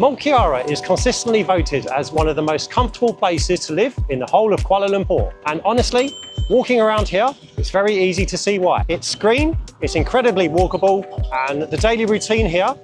Mont Kiara is consistently voted as one of the most comfortable places to live in the whole of Kuala Lumpur. And honestly, walking around here, it's very easy to see why. It's green, it's incredibly walkable, and the daily routine here,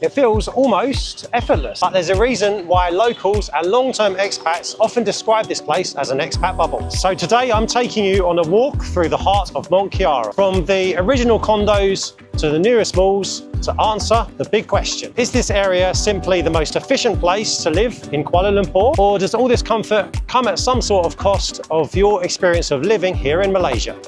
it feels almost effortless. But there's a reason why locals and long-term expats often describe this place as an expat bubble. So today I'm taking you on a walk through the heart of Mont Kiara, from the original condos to the newest malls, to answer the big question. Is this area simply the most efficient place to live in Kuala Lumpur? Or does all this comfort come at some sort of cost of your experience of living here in Malaysia?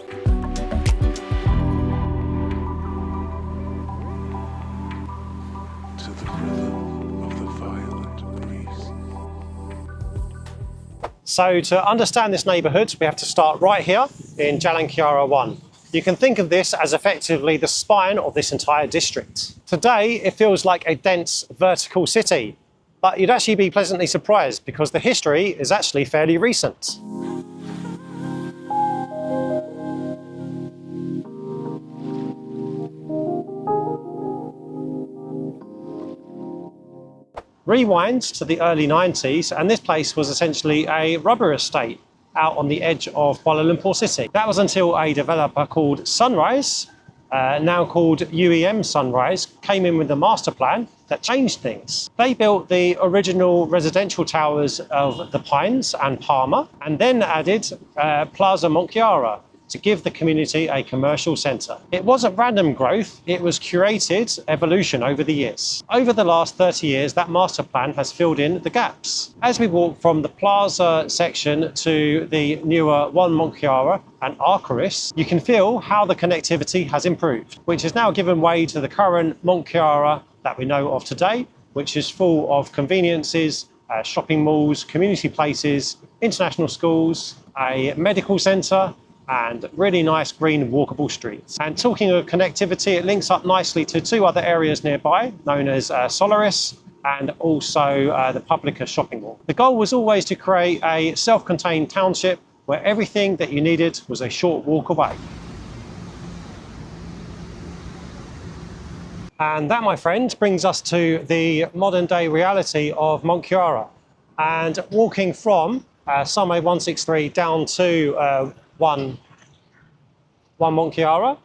So to understand this neighbourhood, we have to start right here in Jalan Kiara 1. You can think of this as effectively the spine of this entire district. Today, it feels like a dense vertical city, but you'd actually be pleasantly surprised because the history is actually fairly recent. Rewind to the early 90s, and this place was essentially a rubber estate out on the edge of Kuala Lumpur city. That was until a developer called Sunrise, now called UEM Sunrise, came in with a master plan that changed things. They built the original residential towers of the Pines and Palmer, and then added Plaza Mont Kiara to give the community a commercial centre. It wasn't random growth, it was curated evolution over the years. Over the last 30 years, that master plan has filled in the gaps. As we walk from the Plaza section to the newer One Mont Kiara and Arcaris, you can feel how the connectivity has improved, which has now given way to the current Mont Kiara that we know of today, which is full of conveniences, shopping malls, community places, international schools, a medical centre, and really nice green walkable streets. And talking of connectivity, it links up nicely to two other areas nearby, known as Solaris and also the Publica shopping mall. The goal was always to create a self-contained township where everything that you needed was a short walk away. And that, my friends, brings us to the modern day reality of Mont Kiara. And walking from Sunway 163 down to One Mont Kiara,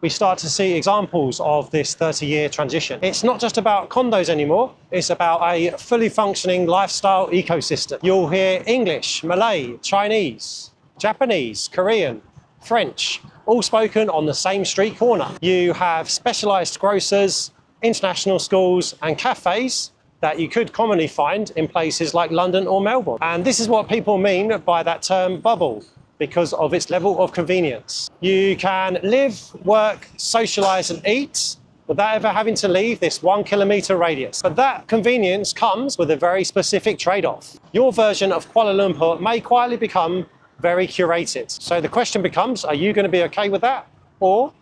we start to see examples of this 30-year transition. It's not just about condos anymore, it's about a fully functioning lifestyle ecosystem. You'll hear English, Malay, Chinese, Japanese, Korean, French, all spoken on the same street corner. You have specialised grocers, international schools and cafes that you could commonly find in places like London or Melbourne. And this is what people mean by that term bubble, because of its level of convenience. You can live, work, socialise and eat without ever having to leave this 1 kilometre radius. But that convenience comes with a very specific trade-off. Your version of Kuala Lumpur may quietly become very curated. So the question becomes, are you going to be okay with that? Or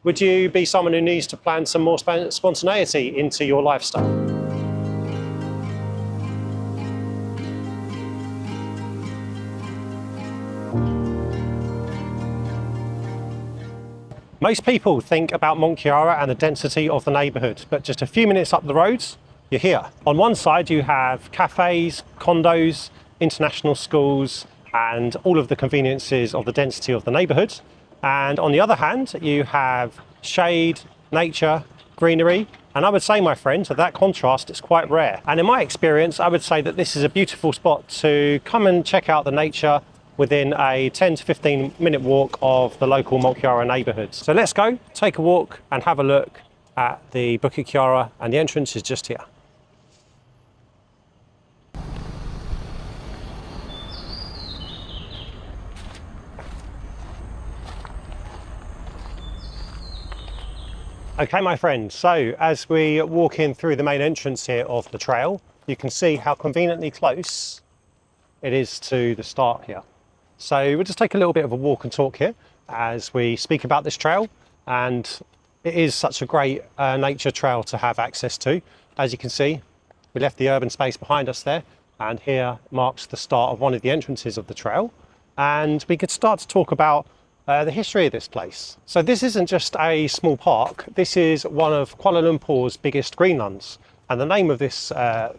would you be someone who needs to plan some more spontaneity into your lifestyle? Most people think about Mont Kiara and the density of the neighbourhood, but just a few minutes up the road, you're here. On one side, you have cafes, condos, international schools, and all of the conveniences of the density of the neighbourhood. And on the other hand, you have shade, nature, greenery. And I would say, my friends, that contrast is quite rare. And in my experience, I would say that this is a beautiful spot to come and check out the nature within a 10 to 15 minute walk of the local Mont Kiara neighbourhood. So let's go, take a walk and have a look at the Bukit Kiara, and the entrance is just here. Okay, my friends, so as we walk in through the main entrance here of the trail, you can see how conveniently close it is to the start here. So we'll just take a little bit of a walk and talk here as we speak about this trail, and it is such a great nature trail to have access to. As you can see, we left the urban space behind us there, and here marks the start of one of the entrances of the trail, and we could start to talk about the history of this place. So this isn't just a small park, this is one of Kuala Lumpur's biggest greenlands. And the name of this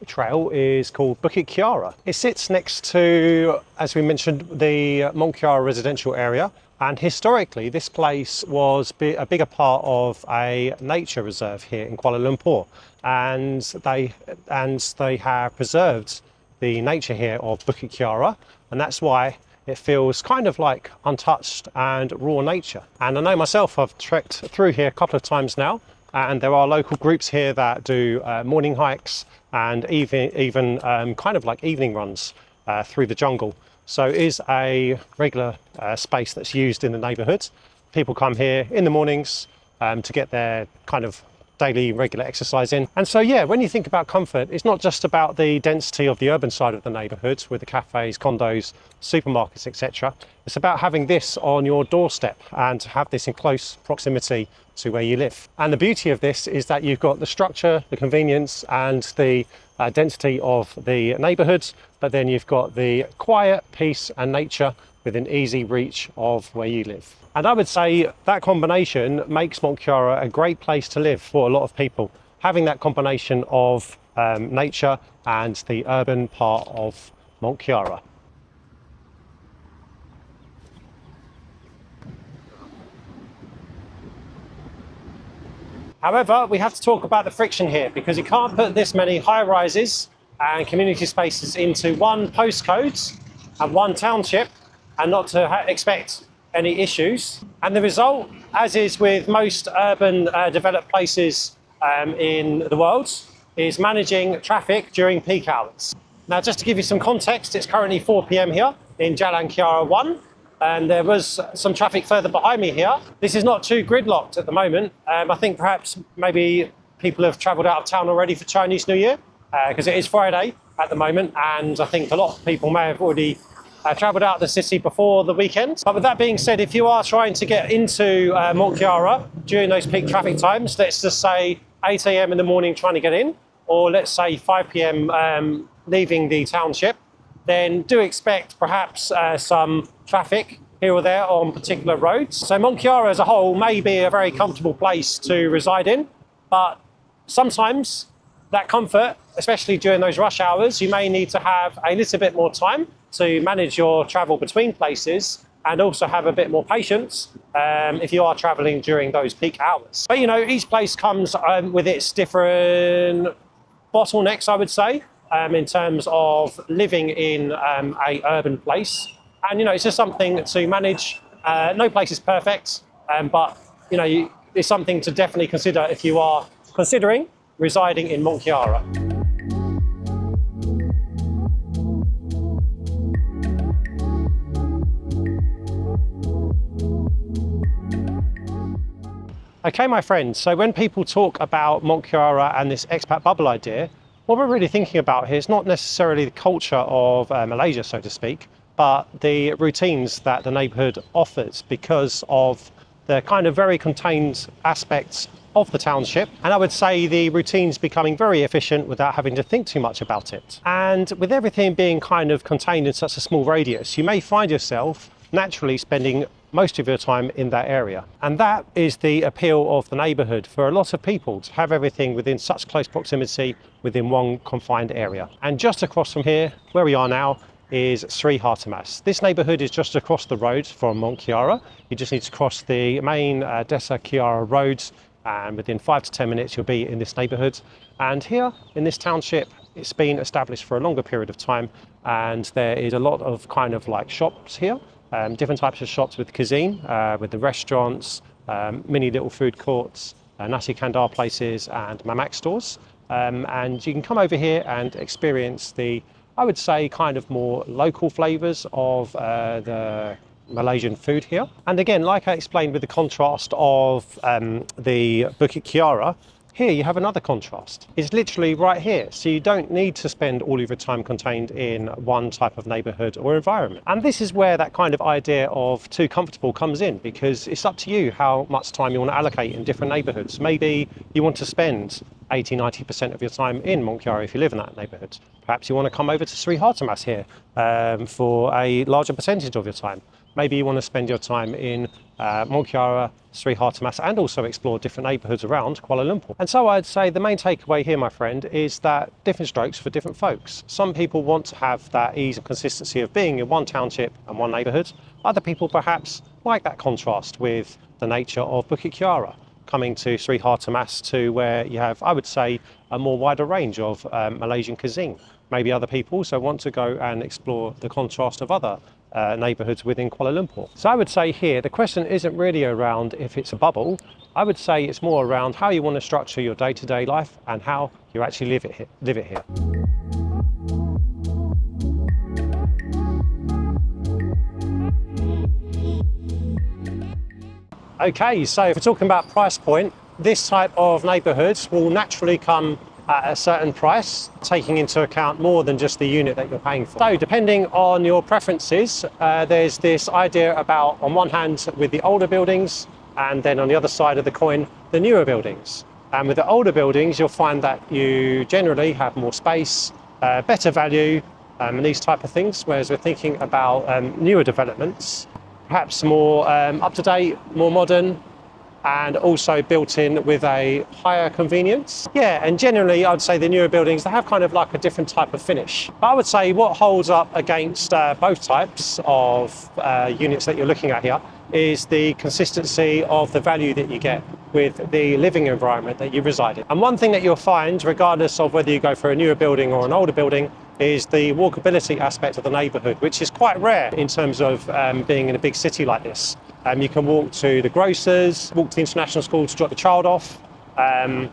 trail is called Bukit Kiara. It sits next to, as we mentioned, the Mont Kiara residential area. And historically, this place was a bigger part of a nature reserve here in Kuala Lumpur. And they have preserved the nature here of Bukit Kiara. And that's why it feels kind of like untouched and raw nature. And I know myself, I've trekked through here a couple of times now. And there are local groups here that do morning hikes and even kind of like evening runs through the jungle. So it is a regular space that's used in the neighbourhood. People come here in the mornings to get their kind of daily regular exercise in. And so yeah, when you think about comfort, it's not just about the density of the urban side of the neighbourhood with the cafes, condos, supermarkets, etc. It's about having this on your doorstep and to have this in close proximity to where you live. And the beauty of this is that you've got the structure, the convenience and the density of the neighbourhood, but then you've got the quiet, peace and nature within easy reach of where you live. And I would say that combination makes Mont Kiara a great place to live for a lot of people. Having that combination of nature and the urban part of Mont Kiara. However, we have to talk about the friction here because you can't put this many high rises and community spaces into one postcode and one township and not to expect any issues. And the result, as is with most urban developed places in the world, is managing traffic during peak hours. Now, just to give you some context, it's currently 4 p.m. here in Jalan Kiara 1, and there was some traffic further behind me here. This is not too gridlocked at the moment. I think perhaps maybe people have travelled out of town already for Chinese New Year, because it is Friday at the moment, and I think a lot of people may have already travelled out of the city before the weekend. But with that being said, if you are trying to get into Mont Kiara during those peak traffic times, let's just say 8 a.m. in the morning trying to get in, or let's say 5 p.m. Leaving the township, then do expect perhaps some traffic here or there on particular roads. So Mont Kiara as a whole may be a very comfortable place to reside in, but sometimes that comfort, especially during those rush hours, you may need to have a little bit more time to manage your travel between places and also have a bit more patience if you are traveling during those peak hours. But you know, each place comes with its different bottlenecks, I would say, in terms of living in a urban place. And you know, it's just something to manage. No place is perfect, but you know, it's something to definitely consider if you are considering residing in Mont Kiara. Okay, my friends, so when people talk about Mont Kiara and this expat bubble idea, what we're really thinking about here is not necessarily the culture of Malaysia, so to speak, but the routines that the neighbourhood offers because of the kind of very contained aspects of the township. And I would say the routines becoming very efficient without having to think too much about it. And with everything being kind of contained in such a small radius, you may find yourself naturally spending most of your time in that area. And that is the appeal of the neighbourhood for a lot of people, to have everything within such close proximity within one confined area. And just across from here, where we are now, is Sri Hartamas. This neighbourhood is just across the road from Mont Kiara. You just need to cross the main Desa Kiara roads, and within 5 to 10 minutes you'll be in this neighbourhood. And here in this township, it's been established for a longer period of time, and there is a lot of kind of like shops here. Different types of shops with cuisine, with the restaurants, mini little food courts, nasi kandar places and mamak stores. And you can come over here and experience the, I would say, kind of more local flavours of the Malaysian food here. And again, like I explained with the contrast of the Bukit Kiara, here you have another contrast. It's literally right here, so you don't need to spend all of your time contained in one type of neighbourhood or environment. And this is where that kind of idea of too comfortable comes in, because it's up to you how much time you want to allocate in different neighbourhoods. Maybe you want to spend 80-90% of your time in Mont Kiara if you live in that neighbourhood. Perhaps you want to come over to Sri Hartamas here for a larger percentage of your time. maybe you want to spend your time in Mont Kiara, Sri Hartamas, and also explore different neighbourhoods around Kuala Lumpur. And so I'd say the main takeaway here, my friend, is that different strokes for different folks. Some people want to have that ease and consistency of being in one township and one neighbourhood. Other people perhaps like that contrast with the nature of Bukit Kiara, coming to Sri Hartamas, to where you have, I would say, a more wider range of Malaysian cuisine. Maybe other people also want to go and explore the contrast of other neighbourhoods within Kuala Lumpur. So I would say here, the question isn't really around if it's a bubble. I would say it's more around how you want to structure your day-to-day life and how you actually live it here. Okay, so if we're talking about price point, this type of neighbourhoods will naturally come at a certain price, taking into account more than just the unit that you're paying for. So depending on your preferences, there's this idea about, on one hand, with the older buildings, and then on the other side of the coin, the newer buildings. And with the older buildings, you'll find that you generally have more space, better value, and these type of things, whereas we're thinking about newer developments, perhaps more up-to-date, more modern, and also built in with a higher convenience. Yeah, and generally I'd say the newer buildings, they have kind of like a different type of finish. But I would say what holds up against both types of units that you're looking at here is the consistency of the value that you get with the living environment that you reside in. And one thing that you'll find, regardless of whether you go for a newer building or an older building, is the walkability aspect of the neighbourhood, which is quite rare in terms of being in a big city like this. You can walk to the grocers, walk to the international school to drop the child off, going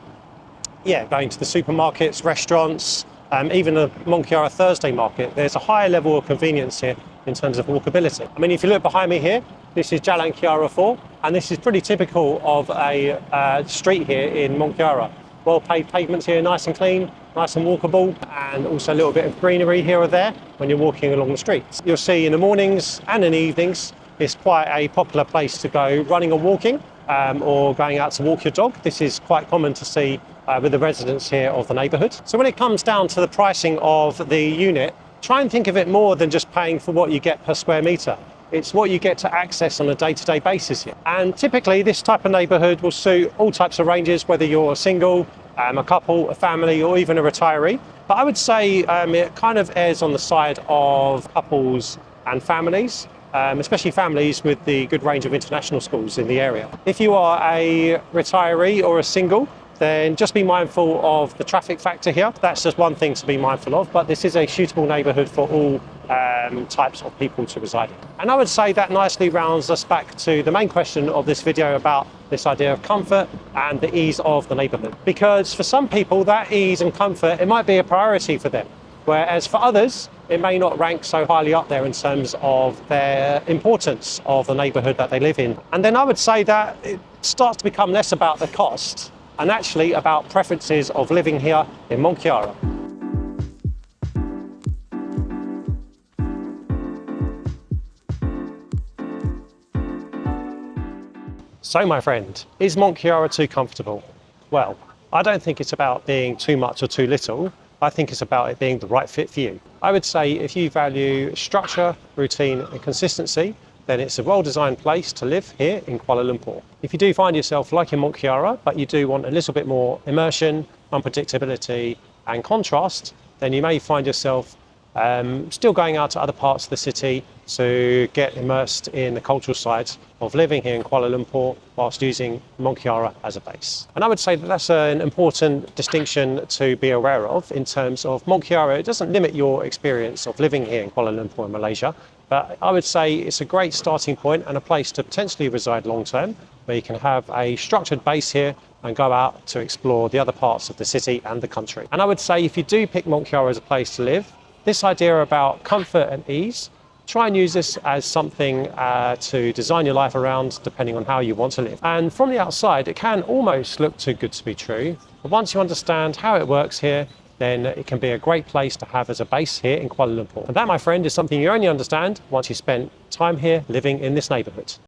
to the supermarkets, restaurants, even the Mont Kiara Thursday market. There's a higher level of convenience here in terms of walkability. I mean, if you look behind me here, this is Jalan Kiara 4, and this is pretty typical of a street here in Mont Kiara. Well-paved pavements here, nice and clean, nice and walkable, and also a little bit of greenery here or there when you're walking along the streets. You'll see in the mornings and in the evenings, it's quite a popular place to go running or walking, or going out to walk your dog. This is quite common to see with the residents here of the neighbourhood. So when it comes down to the pricing of the unit, try and think of it more than just paying for what you get per square metre. It's what you get to access on a day-to-day basis here. And typically this type of neighbourhood will suit all types of ranges, whether you're single, a couple, a family, or even a retiree. But I would say it kind of errs on the side of couples and families, especially families with the good range of international schools in the area. If you are a retiree or a single, then just be mindful of the traffic factor here. That's just one thing to be mindful of, but this is a suitable neighbourhood for all types of people to reside in. And I would say that nicely rounds us back to the main question of this video about this idea of comfort and the ease of the neighbourhood. Because for some people, that ease and comfort, it might be a priority for them. Whereas for others, it may not rank so highly up there in terms of their importance of the neighbourhood that they live in. And then I would say that it starts to become less about the cost and actually about preferences of living here in Mont Kiara. So my friend, is Mont Kiara too comfortable? Well, I don't think it's about being too much or too little. I think it's about it being the right fit for you. I would say if you value structure, routine and consistency, then it's a well-designed place to live here in Kuala Lumpur. If you do find yourself liking Mont Kiara, but you do want a little bit more immersion, unpredictability and contrast, then you may find yourself still going out to other parts of the city to get immersed in the cultural side of living here in Kuala Lumpur whilst using Mont Kiara as a base. And I would say that that's an important distinction to be aware of in terms of Mont Kiara. It doesn't limit your experience of living here in Kuala Lumpur in Malaysia, but I would say it's a great starting point and a place to potentially reside long term, where you can have a structured base here and go out to explore the other parts of the city and the country. And I would say if you do pick Mont Kiara as a place to live, this idea about comfort and ease, try and use this as something to design your life around depending on how you want to live. And from the outside, it can almost look too good to be true. But once you understand how it works here, then it can be a great place to have as a base here in Kuala Lumpur. And that, my friend, is something you only understand once you spend time here living in this neighbourhood.